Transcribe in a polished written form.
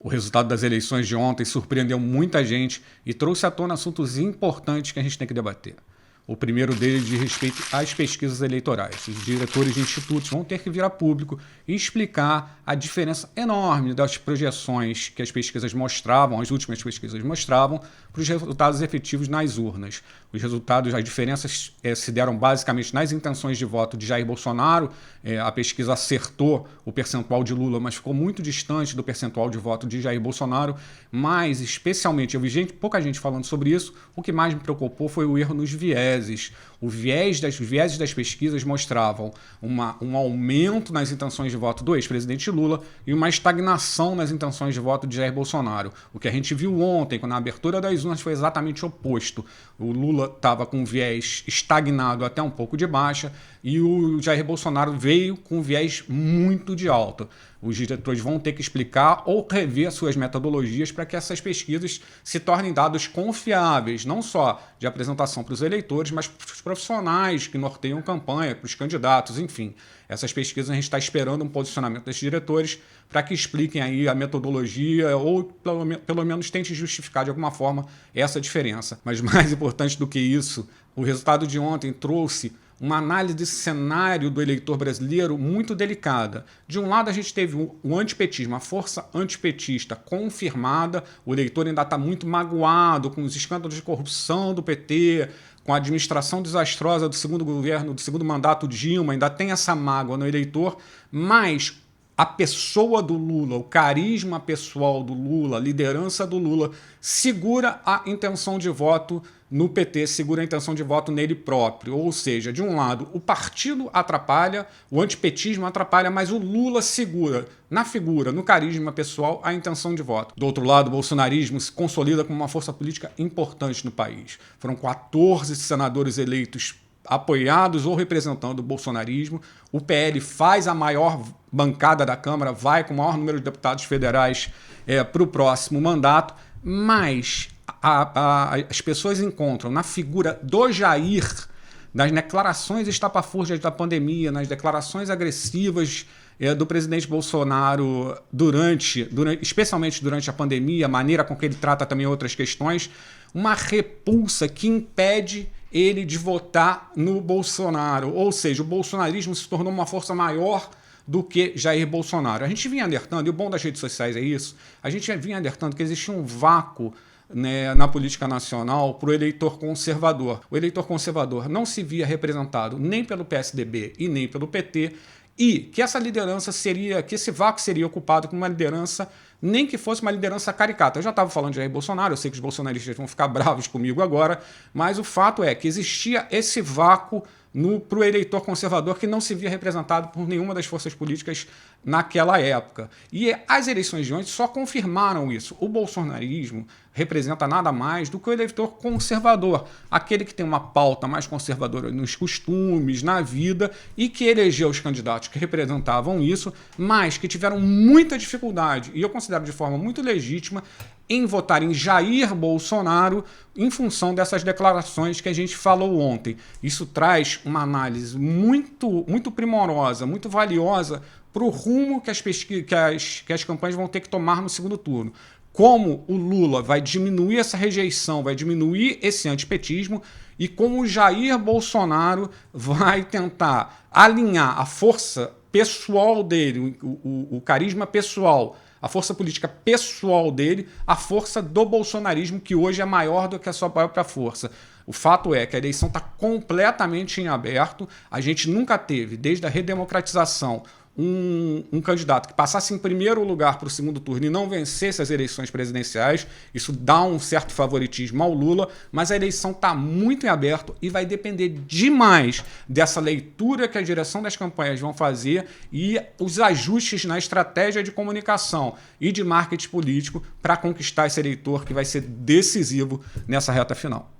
O resultado das eleições de ontem surpreendeu muita gente e trouxe à tona assuntos importantes que a gente tem que debater. O primeiro deles diz respeito às pesquisas eleitorais. Os diretores de institutos vão ter que vir a público e explicar a diferença enorme das projeções que as pesquisas mostravam, as últimas pesquisas mostravam, para os resultados efetivos nas urnas. Os resultados, as diferenças se deram basicamente nas intenções de voto de Jair Bolsonaro. A pesquisa acertou o percentual de Lula, mas ficou muito distante do percentual de voto de Jair Bolsonaro. Mas, especialmente, eu vi pouca gente falando sobre isso, o que mais me preocupou foi o erro nos vieses. Os vieses das pesquisas mostravam um aumento nas intenções de voto do ex-presidente Lula e uma estagnação nas intenções de voto de Jair Bolsonaro. O que a gente viu ontem, na abertura das urnas, foi exatamente o oposto. O Lula estava com viés estagnado até um pouco de baixa e o Jair Bolsonaro veio com viés muito de alta. Os diretores vão ter que explicar ou rever suas metodologias para que essas pesquisas se tornem dados confiáveis, não só de apresentação para os eleitores, mas para os profissionais que norteiam campanha, para os candidatos, enfim. Essas pesquisas a gente está esperando um posicionamento desses diretores para que expliquem aí a metodologia ou pelo menos tentem justificar de alguma forma essa diferença. Mas mais importante do que isso, o resultado de ontem trouxe uma análise desse cenário do eleitor brasileiro muito delicada. De um lado, a gente teve o antipetismo, a força antipetista confirmada. O eleitor ainda está muito magoado com os escândalos de corrupção do PT, com a administração desastrosa do segundo governo, do segundo mandato Dilma, ainda tem essa mágoa no eleitor, mas a pessoa do Lula, o carisma pessoal do Lula, a liderança do Lula, segura a intenção de voto no PT, segura a intenção de voto nele próprio. Ou seja, de um lado, o partido atrapalha, o antipetismo atrapalha, mas o Lula segura na figura, no carisma pessoal, a intenção de voto. Do outro lado, o bolsonarismo se consolida como uma força política importante no país. Foram 14 senadores eleitos apoiados ou representando o bolsonarismo. O PL faz a maior bancada da Câmara, vai com o maior número de deputados federais para o próximo mandato, mas as pessoas encontram na figura do Jair, nas declarações estapafúrdias da pandemia, nas declarações agressivas do presidente Bolsonaro, especialmente durante a pandemia, a maneira com que ele trata também outras questões, uma repulsa que impede ele de votar no Bolsonaro. Ou seja, o bolsonarismo se tornou uma força maior do que Jair Bolsonaro. A gente vinha alertando, e o bom das redes sociais é isso, a gente vinha alertando que existia um vácuo, né, na política nacional para o eleitor conservador. O eleitor conservador não se via representado nem pelo PSDB e nem pelo PT, e que essa liderança que esse vácuo seria ocupado com uma liderança, nem que fosse uma liderança caricata. Eu já estava falando de Jair Bolsonaro, eu sei que os bolsonaristas vão ficar bravos comigo agora, mas o fato é que existia esse vácuo para o eleitor conservador que não se via representado por nenhuma das forças políticas naquela época. E as eleições de ontem só confirmaram isso. O bolsonarismo representa nada mais do que o eleitor conservador, aquele que tem uma pauta mais conservadora nos costumes, na vida, e que elegeu os candidatos que representavam isso, mas que tiveram muita dificuldade, e eu considero de forma muito legítima, em votar em Jair Bolsonaro em função dessas declarações que a gente falou ontem. Isso traz uma análise muito, muito primorosa, muito valiosa para o rumo que as campanhas vão ter que tomar no segundo turno. Como o Lula vai diminuir essa rejeição, vai diminuir esse antipetismo, e como o Jair Bolsonaro vai tentar alinhar a força pessoal dele, o carisma pessoal, a força política pessoal dele, a força do bolsonarismo, que hoje é maior do que a sua própria força. O fato é que a eleição está completamente em aberto. A gente nunca teve, desde a redemocratização, um candidato que passasse em primeiro lugar para o segundo turno e não vencesse as eleições presidenciais. Isso dá um certo favoritismo ao Lula, mas a eleição está muito em aberto e vai depender demais dessa leitura que a direção das campanhas vão fazer e os ajustes na estratégia de comunicação e de marketing político para conquistar esse eleitor que vai ser decisivo nessa reta final.